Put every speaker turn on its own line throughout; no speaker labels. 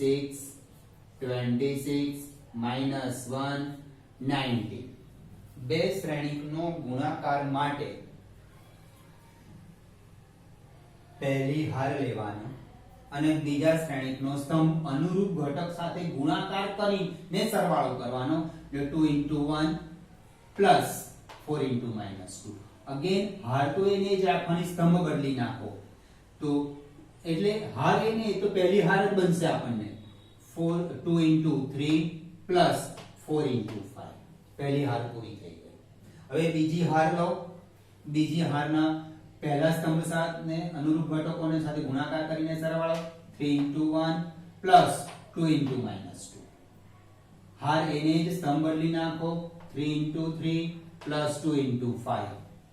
6 26 -1 19 બે શ્રેણીકનો ગુણાકાર માટે પહેલી હાર લેવાનો અને બીજા શ્રેણીકનો સ્તંભ અનુરૂપ ઘટક સાથે ગુણાકાર કરીને સરવાળો કરવાનો. 2 into 1 plus 4 into -2. અગેન હાર તો એને જ રાખવાની, સ્તંભ બદલી નાખો તો એટલે હાર એને તો પહેલી હાર જ બનશે આપણને 2 into 3 plus 4 into 5. પહેલી હાર પૂરી થઈ ગઈ. હવે બીજી હાર લો. બીજી હારના પહેલા સ્તંભ સાથે અનુરૂપ ઘટકોને સાથે ગુણાકાર કરીને સરવાળો 3 into 1 plus 2 into -2. હાર એને જ સ્તંભ બદલી નાખો 3 into 3 plus 2 into 5.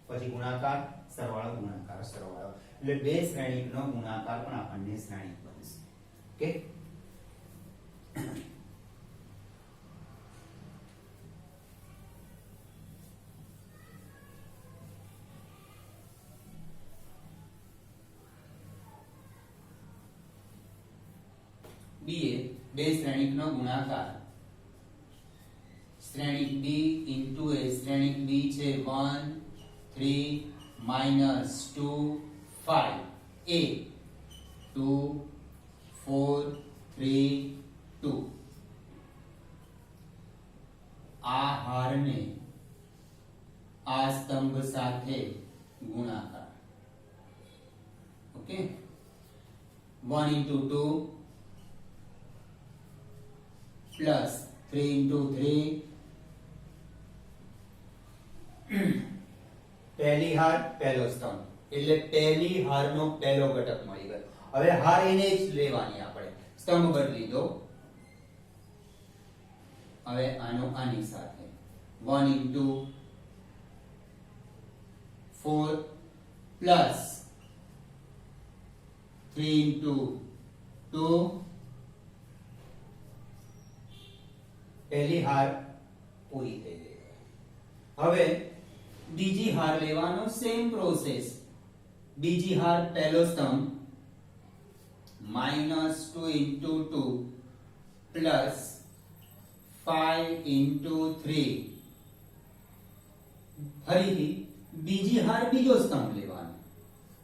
પછી ગુણાકાર સરવાળો ગુણાકાર સરવાળો એટલે બે શ્રેણીકનો ગુણાકાર પણ આપણને શ્રેણીક બનશે. ઓકે. બી બે શ્રેણીકનો ગુણાકાર. શ્રેણીક બી ઇન્ટુ એ શ્રેણીક બી છે 1 3 -2 5 a 2 4 3 2. આ હારને આ સ્તંભ સાથે ગુણાકાર. ઓકે. 1 into 2 plus 3 into 3. પહેલી હાર પહેલો સ્તંભ એટલે પહેલી હારનો પહેલો ઘટક મળી ગયો. હવે હાર એને જ લેવાની આપણે, સ્તંભ બદલી દો. હવે આનો આની સાથે 1 into 4 plus 3 into 2. પહેલી હાર પૂરી થઈ ગઈ. હવે બીજી હાર લેવાનો, સેમ પ્રોસેસ. બીજી હાર પહેલો સ્તંભ -2 into 2 plus 5 into 3. ફરીથી બીજી હાર બીજો સ્તંભ લેવાનો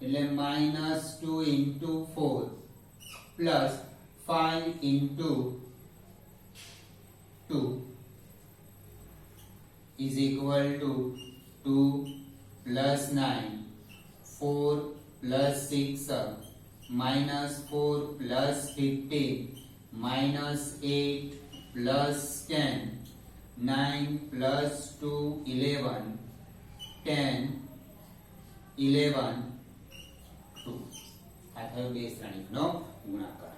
એટલે -2 into 4 plus 5 into 2 is equal to 2 plus 9 4 plus 6 -4 plus 15 -8 plus 10 9 plus 2 11 10 11 2. આ થયો બે શ્રેણીકનો ગુણાકાર.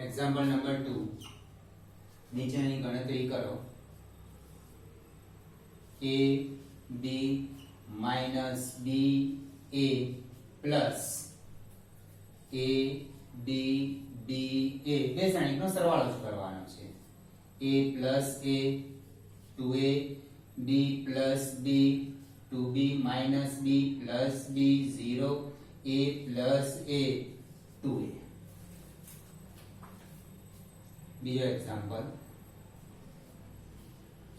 Example number 2. નીચેની ગણતરી કરો. a b minus b a plus a b b a બે શ્રેણીકનો સરવાળો જ કરવાનો છે. a plus a 2a b plus b 2b minus b plus b 0 a plus a 2a. બીજો example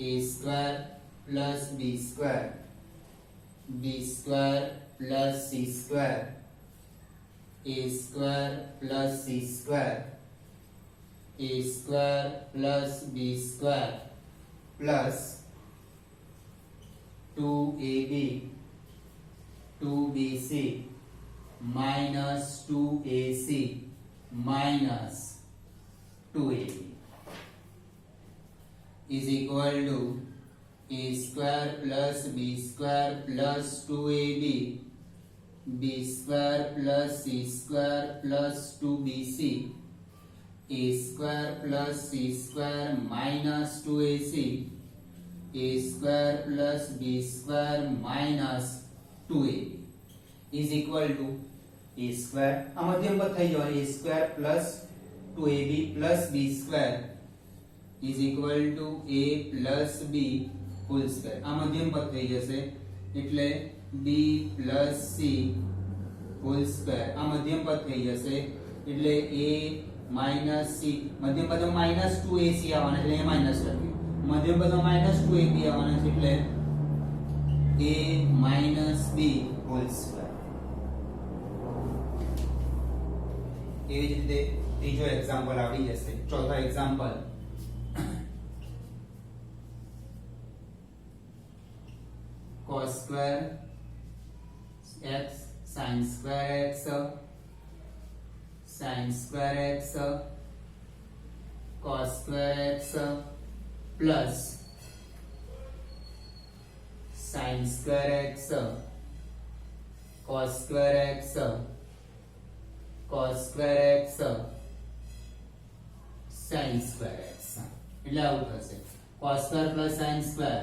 a square plus b square b square plus c square a square plus c square a square plus b square plus 2ab 2bc minus 2ac minus 2ab is equal to a square plus b square plus 2ab b square plus c square plus 2bc a square plus c square minus 2ac a square plus b square minus 2ab is equal to a square આ મધ્યમ પદ થઈ જવાનું a square plus 2ab plus b square is equal to a plus b whole square આ મધ્યમ પદ થઈ જશે એટલે b plus c whole square આ મધ્યમ પદ થઈ જશે એટલે a minus c મધ્યમ પદમાં minus 2ac આવવાના એટલે a minus લખ્યું મધ્યમ પદમાં minus 2ab આવવાના છે એટલે a minus b whole square એવી જ રીતે ત્રીજો એક્ઝામ્પલ આવડી જશે ચોથો example cos square x sin square x sin square x cos square x plus sin square x cos square x cos square x sin square x એટલે આવું થશે cos square plus sin square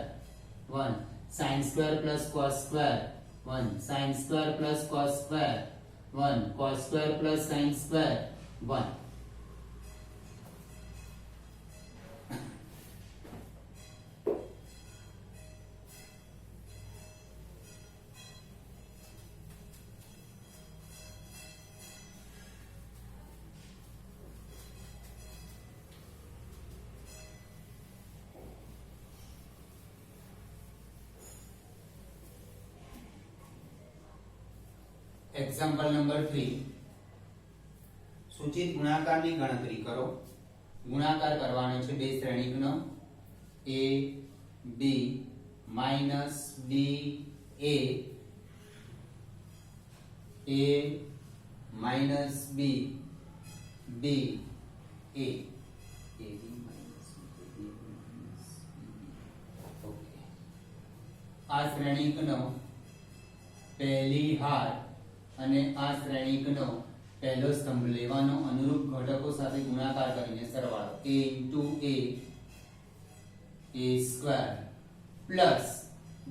1 sin square plus cos square 1 sin square plus cos square 1 cos square plus sin square 1 example number 3 સૂચિત ગુણાકારની ગણતરી કરો ગુણાકાર કરવાનો છે બે શ્રેણીકનો a b minus b a minus b b a ab minus b minus okay આ શ્રેણીકનો પહેલી હાર અને આ શ્રેણીકનો પહેલો સ્તંભ લેવાનો અનુરૂપ ઘટકો સાથે ગુણાકાર કરીને સરવાળો a into a square plus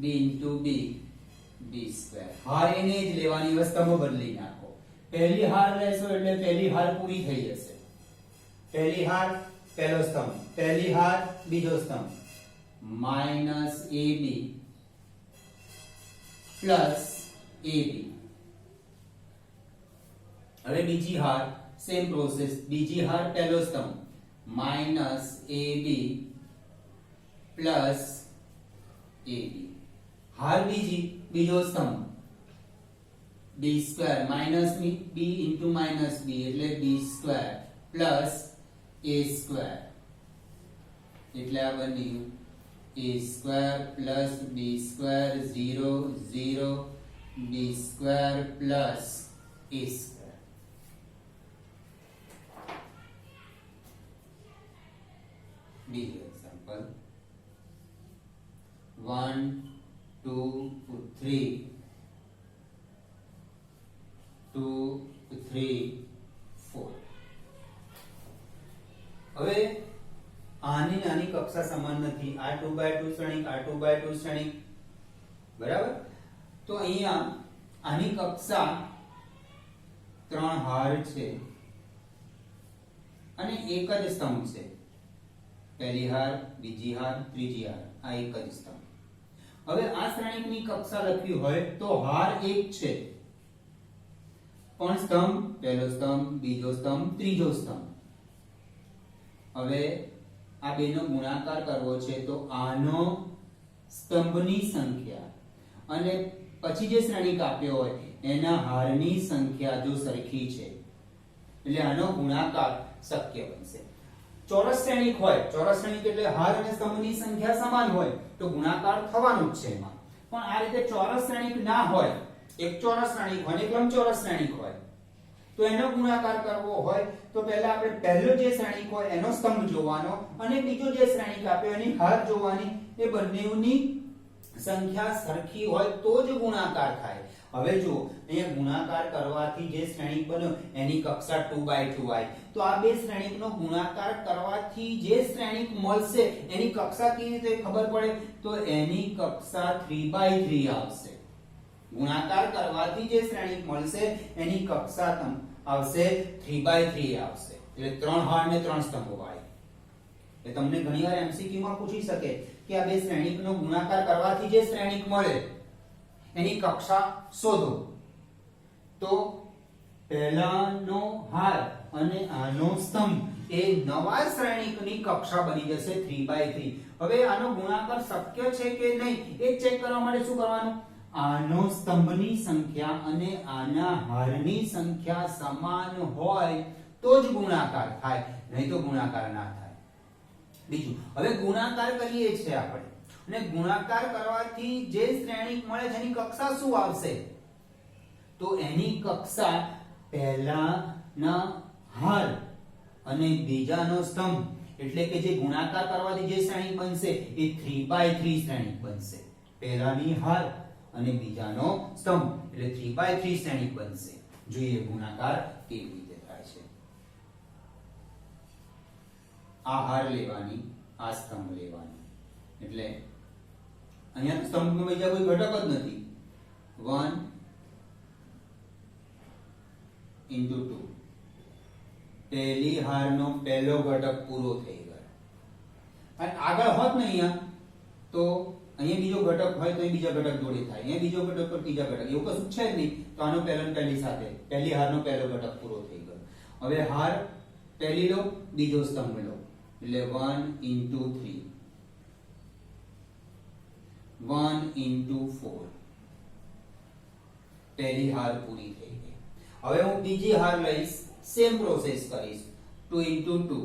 b into b b square હાર એને જ લેવાની વસ્તુઓ બદલી નાખો પહેલી હાર લેશો એટલે પહેલી હાર પૂરી થઈ જશે પહેલી હાર પહેલો સ્તંભ પહેલી હાર બીજો સ્તંભ minus ab plus ab હવે બીજી હાર સેમ પ્રોસેસ બીજી હાર પહેલો સ્તંભ minus ab plus ab હાર બીજો સ્તંભ b square minus b into minus b એટલે b square plus a square એટલે આ બન્યું a square plus b square 0 0 b square plus a square બીજો એક્ઝામ્પલ 1 2 3 2 3 4 હવે આની નાની કક્ષા સમાન નથી આ 2/2 શ્રેણિક આ 2/2 શ્રેણિક બરાબર તો અહીંયા આની કક્ષા ત્રણ હાર છે અને એક જ સ્તંભ છે પહેલી હાર બીજી હાર ત્રીજી હાર આ એક જ સ્તંભ હવે આ શ્રેણિકની કક્ષા લખવી હોય તો હાર એક છે પણ સ્તંભ પહેલો સ્તંભ બીજો સ્તંભ ત્રીજો સ્તંભ હવે આ બેનો ગુણાકાર કરવો છે તો આનો સ્તંભની સંખ્યા અને પછી જે શ્રેણિક આપ્યો હોય એના હારની સંખ્યા જો સરખી છે એટલે આનો ગુણાકાર શક્ય બનશે ચોરસ શ્રેણિક હોય ચોરસ શ્રેણિક એટલે હાર અને સ્તંભની સંખ્યા સમાન હોય તો ગુણાકાર થવાનું જ છે એમાં પણ આ રીતે ચોરસ શ્રેણિક ના હોય એક ચોરસ શ્રેણિક હોય ને એક લંબચોરસ શ્રેણિક હોય તો એનો ગુણાકાર કરવો હોય તો પહેલા આપણે પહેલો જે શ્રેણિક હોય એનો સ્તંભ જોવાનો અને બીજો જે શ્રેણિક આપ્યો એની હાર જોવાની એ બંનેની સંખ્યા સરખી હોય તો જ ગુણાકાર થાય હવે જો અહીંયા ગુણાકાર કરવાથી જે શ્રેણિક બન્યો એની કક્ષા 2/2 આવી તો આ બે શ્રેણિકનો ગુણાકાર કરવાથી જે શ્રેણિક મળશે એની કક્ષા કેવી રીતે ખબર પડે તો એની કક્ષા 3/3 આવશે ગુણાકાર કરવાથી જે શ્રેણિક મળશે એની કક્ષા આવશે 3/3 આવશે એટલે 3 હાર ને 3 સ્તંભો વાળી એ તમને ઘણીવાર એમસીક્યુ માં પૂછી શકે કે આ બે શ્રેણિકનો ગુણાકાર કરવાથી જે શ્રેણિક મળે એની કક્ષા શોધો તો પહેલાનો હાર અને આનો સ્તંભ એ નવા શ્રેણિકની કક્ષા બની જશે 3/3 હવે આનો ગુણાકાર શક્ય છે કે નહીં એ ચેક કરવા માટે શું કરવાનું આનો સ્તંભની સંખ્યા અને આના હારની સંખ્યા સમાન હોય તો જ ગુણાકાર થાય નહીં તો ગુણાકાર ના થાય બીજું હવે ગુણાકાર કરીએ છીએ આપણે અને ગુણાકાર કરવાથી જે શ્રેણિક મળે છે એની કક્ષા શું આવશે તો એની કક્ષા પહેલાના હાર અને બીજાનો સ્તંભ એટલે કે જે ગુણાકાર કરવાથી જે શ્રેણિક બનશે એ 3/3 શ્રેણિક બનશે પહેલાની હાર અને બીજાનો સ્તંભ એટલે 3/3 શ્રેણિક બનશે જોઈએ ગુણાકાર કેવી રીતે થાય છે આ હાર લેવાની આ સ્તંભ લેવાની એટલે અહીંયા સ્તંભમાં બીજા કોઈ ઘટક જ નથી 1 into 2 પહેલી હારનો પહેલો ઘટક પૂરો થઈ ગયો અને આગળ હોત ને અહીંયા તો અહીંયા બીજો ઘટક હોય તો એ બીજા ઘટક જોડે થાય અહીંયા બીજો ઘટક પર ત્રીજા ઘટક એવું કશું છે જ નહીં તો આનો પહેલો પહેલી સાથે પહેલી હારનો પહેલો ઘટક પૂરો થઈ ગયો હવે હાર પહેલી લો બીજો સ્તંભ લો એટલે 1 into 3 1 into 4 પહેલી હાર પૂરી થઈ ગઈ હવે હું બીજી હાર લઈશ સેમ પ્રોસેસ કરીશ 2 into 2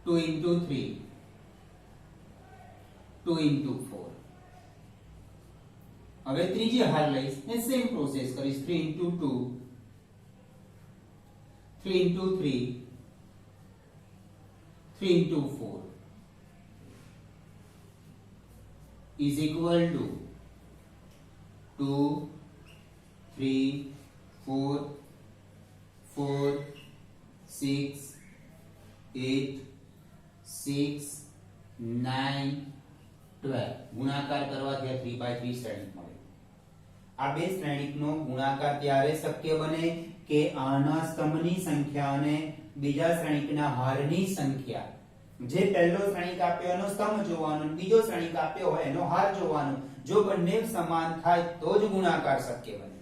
2 into 3 2 into 4 હવે ત્રીજી હાર લઈશ ને સેમ પ્રોસેસ કરીશ 3 into 2 3 into 3 3 into 4 is equal to 2 3 4 4 6 8 6 9 12 ગુણાકાર કરવાથી આ 3/3 શ્રેણિક મળે આ બે શ્રેણિકનો ગુણાકાર ત્યારે શક્ય બને કે આના સ્તંભની સંખ્યા અને બીજા શ્રેણિકના હારની સંખ્યા જે પહેલો શ્રેણિક આપ્યો એનો સ્તંભ જોવાનો બીજો શ્રેણિક આપ્યો હોય એનો હાર જોવાનો જો બંને સમાન થાય તો જ ગુણાકાર શક્ય બને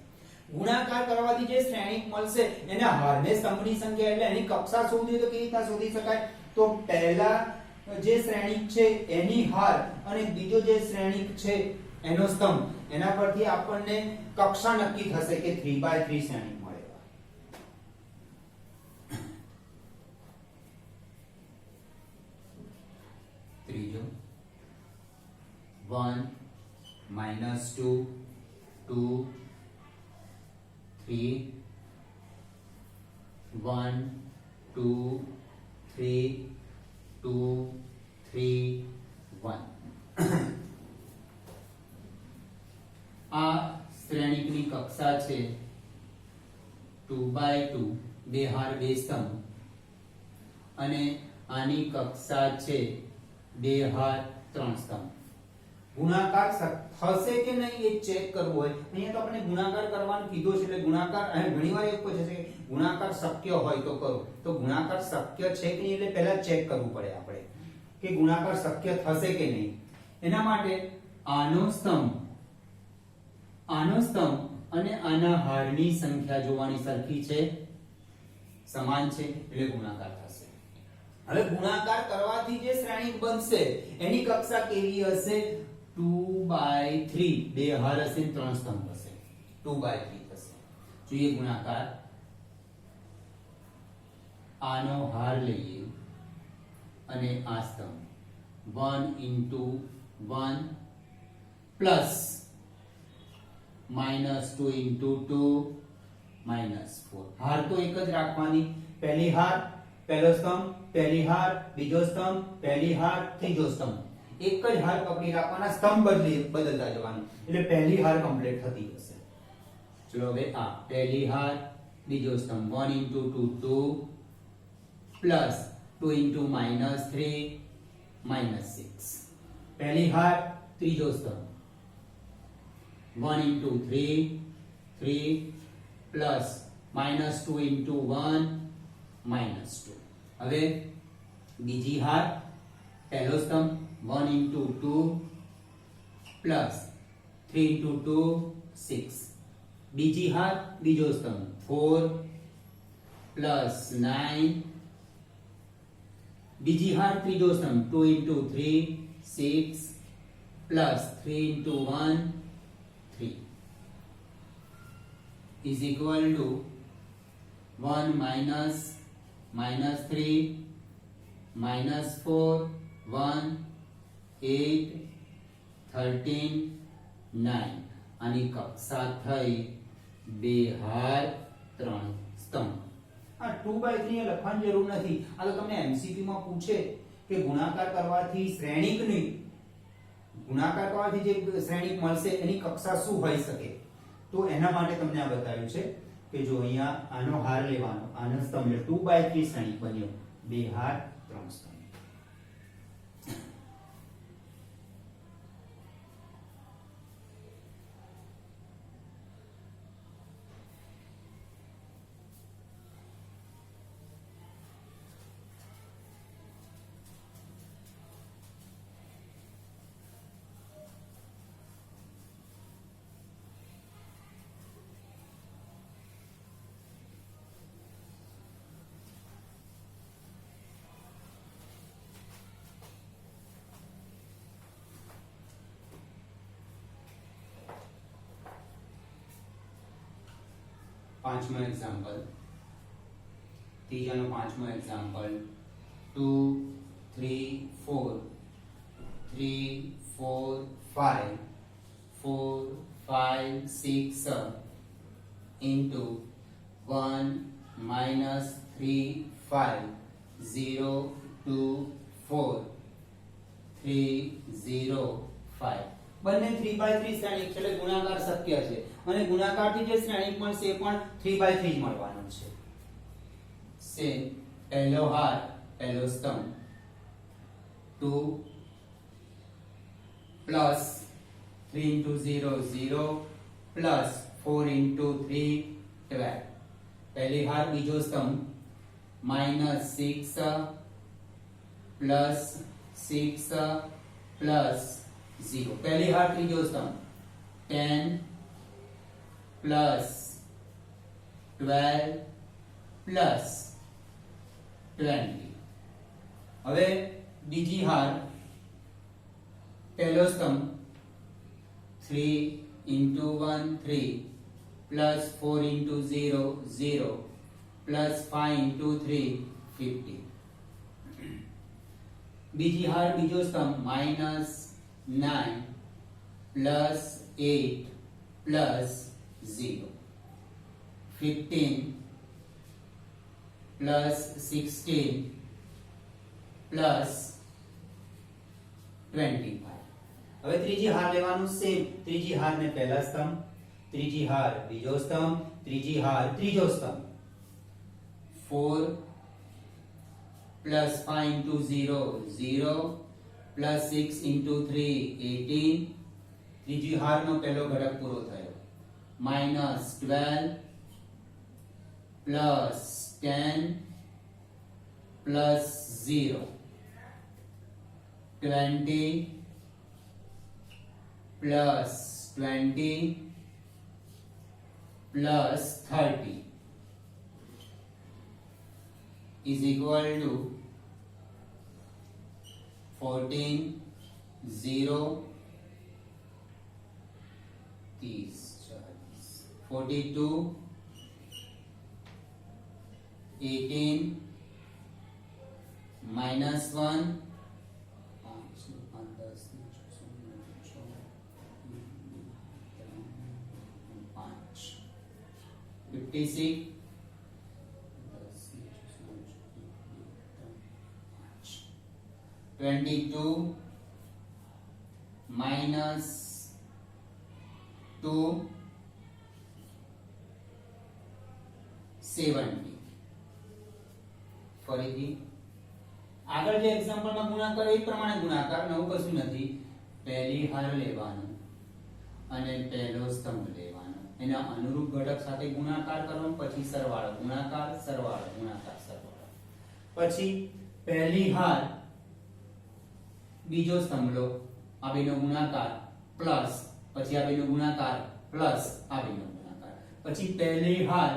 ગુણાકાર કરવાથી જે શ્રેણિક મળશે એના હારને સ્તંભની સંખ્યા એટલે એની કક્ષા શોધવી તો કેવી રીતે શોધી શકાય તો પહેલા જે શ્રેણિક છે એની હાર અને બીજો જે શ્રેણિક છે એનો સ્તંભ એના પરથી આપણને કક્ષા નક્કી થશે કે 3/3 શ્રેણિક મળે ત્રીજો 1 -2 2 3 1 2 3 2 3 1 આ શ્રેણિકની કક્ષા છે 2/2 બે હાર બે સ્તંભ અને આની કક્ષા છે બે હાર ત્રણ સ્તંભ ગુણાકાર થશે કે નહીં એ ચેક કરવું હોય અહીંયા તો આપણે ગુણાકાર કરવાનું કીધું છે એટલે ગુણાકાર અહીં ઘણીવાર એવું પૂછે છે કે ગુણાકાર શક્ય હોય તો કરો તો ગુણાકાર શક્ય છે કે નહીં એટલે પહેલા ચેક કરવું પડે આપણે કે ગુણાકાર શક્ય થશે કે નહીં એના માટે આનો સ્તંભ અને આના હારની સંખ્યા જોવાની સરખી છે સમાન છે એટલે ગુણાકાર થશે હવે ગુણાકાર કરવાથી જે શ્રેણિક બનશે એની કક્ષા કેવી હશે 2/3 બે હાર હશે ત્રણ સ્તંભ હશે 2/3 થશે જોઈએ ગુણાકાર આનો હાર લઈએ અને આ સ્તંભ 1 into 1 plus -2 into 2 -4. હાર તો એક જ રાખવાની. પહેલી હાર પહેલો સ્તંભ, પહેલી હાર બીજો સ્તંભ, પહેલી હાર ત્રીજો સ્તંભ. એક જ હાર પકડી રાખવાના, સ્તંભ બદલતા જવાનું. એટલે પહેલી હાર કમ્પ્લીટ થતી જશે. ચલો હવે આ પહેલી હાર બીજો સ્તંભ 1 into 2 2 plus 2 into -3 -6. પહેલી હાર ત્રીજો સ્તંભ 1 into 3 3 plus -2 into 1 -2. હવે બીજી હાર પહેલો સ્તંભ 1 into 2 plus 3 into 2 6. બીજી હાર બીજો સ્તંભ 4 plus 9. બીજી હાર ત્રીજો સ્તંભ 2 into 3 6 plus 3 into 1 3 is equal to 1 minus -3 -4 1 8 13 9. આની કક્ષા થઈ 2 હાર 3 સ્તંભ. આ 2/3 લખવાની જરૂર નથી. આ તો તમને એમસીક્યુ માં પૂછે કે ગુણાકાર કરવાથી શ્રેણિકની ગુણાકાર કરવાથી જે શ્રેણિક મળશે એની કક્ષા શું હોઈ શકે, તો એના માટે તમને આ બતાવ્યું છે કે જો અહીંયા આનો હાર લેવાનો, આનો સ્તંભ 2/3 શ્રેણિક બન્યો, 2 હાર 3 સ્તંભ. પાંચમો એક્ઝામ્પલ, ત્રીજાનો પાંચમો એક્ઝામ્પલ 2 3 4 3 4 5 4 5 6 into 1 -3 5 0 2 4 3 0 5. બંને 3/3 શ્રેણિક છે એટલે ગુણાકાર શક્ય છે અને ગુણાકારથી જે શ્રેણિક મળશે એ પણ 3/3 જ મળવાનો છે. સેમ પહેલો હાર પહેલો સ્તંભ 2 plus 3 into 0 0 plus 4 into 3 12. પહેલી હાર બીજો સ્તંભ -6 plus 6 plus 0. પહેલી હાર ત્રીજો સ્તંભ 10 plus 12 plus 20. હવે બીજી હાર પહેલો સ્તંભ 3 into 1 3 plus 4 into 0 0 plus 5 into 3 50. બીજી હાર બીજો સ્તંભ -9 plus 8 plus 0 15 plus 16 plus 25. હવે ત્રીજી હાર લેવાનું સેમ. ત્રીજી હાર ને પહેલા સ્તંભ, ત્રીજી હાર બીજો સ્તંભ, ત્રીજી હાર ત્રીજો સ્તંભ 4 plus 5 into 0 0 plus 6 into 3 18. ત્રીજી હારનો પહેલો ઘટક પૂરો થયો -12 plus 10 plus 0 20 plus 20 plus 30 is equal to 14 0 30 42 18 -1 5 10 56 22 minus 2 70 ફરીથી આગળ જે એક્ઝામ્પલ માં ગુણાકાર એ પ્રમાણે ગુણાકાર નવું કશું નથી પહેલી હાર લેવાનો અને પહેલો સ્તંભ લેવાનો એના અનુરૂપ ઘટક સાથે ગુણાકાર કરવાનો પછી સરવાળો ગુણાકાર સરવાળો ગુણાકાર સરવાળો પછી પહેલી હાર બીજો સ્તંભ લો આ બેનો ગુણાકાર પ્લસ પછી આ બેનો ગુણાકાર પ્લસ આ બેનો ગુણાકાર પછી પહેલી હાર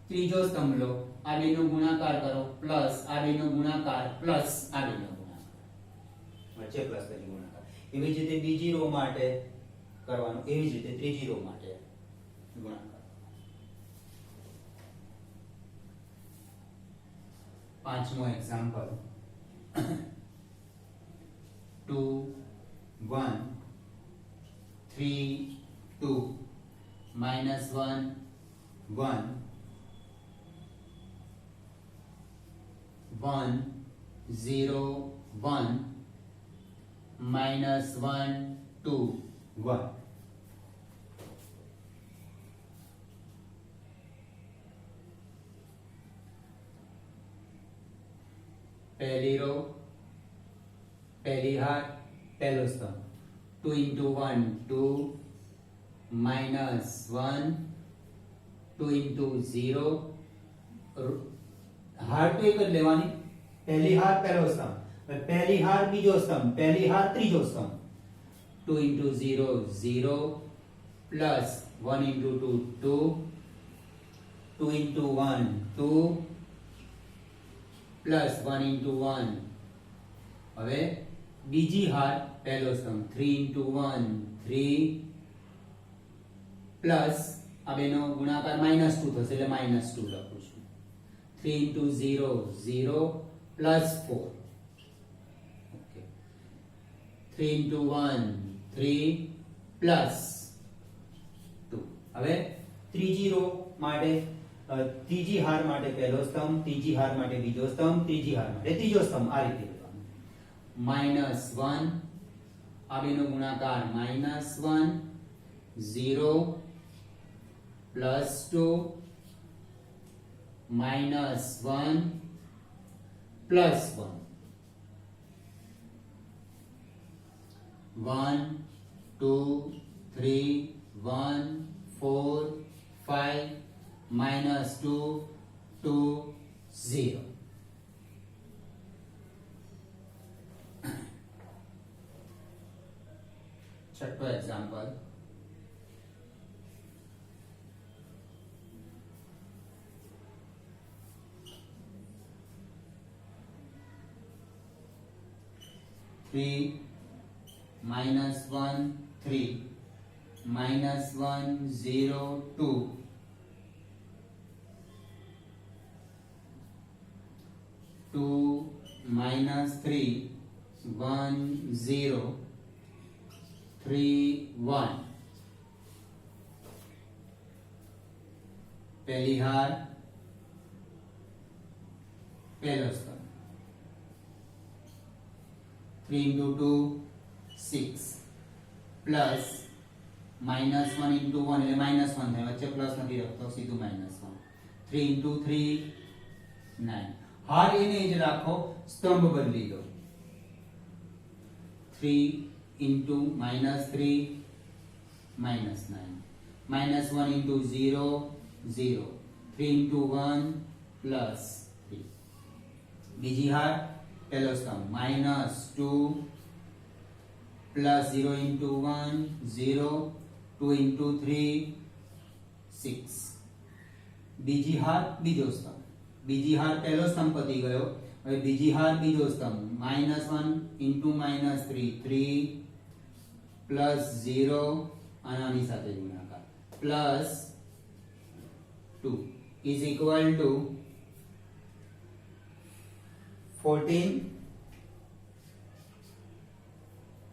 ત્રીજો સ્તંભ લો આ બેનો ગુણાકાર કરો પ્લસ આ બેનો ગુણાકાર પ્લસ આ બેનો ગુણાકાર વચ્ચે પ્લસ પછી ગુણાકાર એવી જ રીતે બીજી રો માટે કરવાનું એવી જ રીતે ત્રીજી રો માટે ગુણાકાર પાંચમો એક્ઝામ્પલ 2 1 3 2 minus 1 1 1 0 1 minus 1 2 1 पहली रो पहली हार पहलो स्तंभ 2 into 1 2 minus 1 2 into 0 हार तो एक लेवानी पहली हार पहलो स्तंभ पहली हार बीजो स्तंभ पहली हार त्रीजो स्तंभ 2 into 0 0 plus 1 into 2 2 2 into 1 2 plus 1 into 1 હવે બીજી હાર પહેલો સ્તંભ 3 into 1 3 પ્લસ આ બેનો ગુણાકાર -2 થશે એટલે -2 લખું છું 3 into 0 0 plus 4 okay 3 into 1 3 plus 2 હવે ત્રીજી રો માટે ત્રીજી હાર માટે પહેલો સ્તંભ ત્રીજી હાર માટે બીજો સ્તંભ ત્રીજી હાર માટે ત્રીજો સ્તંભ આ રીતે લેવાનો -1 આ બેનો ગુણાકાર -1 0 +2 -1 +1 1 2 3 1 4 5 -2 2 0 छठो एग्जाम्पल 3 -1 3 -1 0 2 2 -3 1 0 3 1 पहली हार पहलो स्तंभ 3 into 2 6 प्लस -1 into 1 એટલે -1 થાય વચ્ચે પ્લસ નથી રાખતો સીધું -1 3 into 3 9 હાર એને જ રાખો સ્તંભ બદલી દો 3 into -3 -9 -1 into 0 0 3 into 1 plus 3 બીજી હાર પહેલો સ્તંભ -2 plus 0 into 1 0 2 into 3 6 બીજી હાર બીજો સ્તંભ બીજી હાર પહેલો સ્તંભ પતી ગયો હવે બીજી હાર બીજો સ્તંભ -1 into -3 3 plus 0 આનાની સાથે ગુણાકાર plus 2 is equal to 14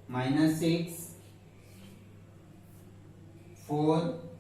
-6 4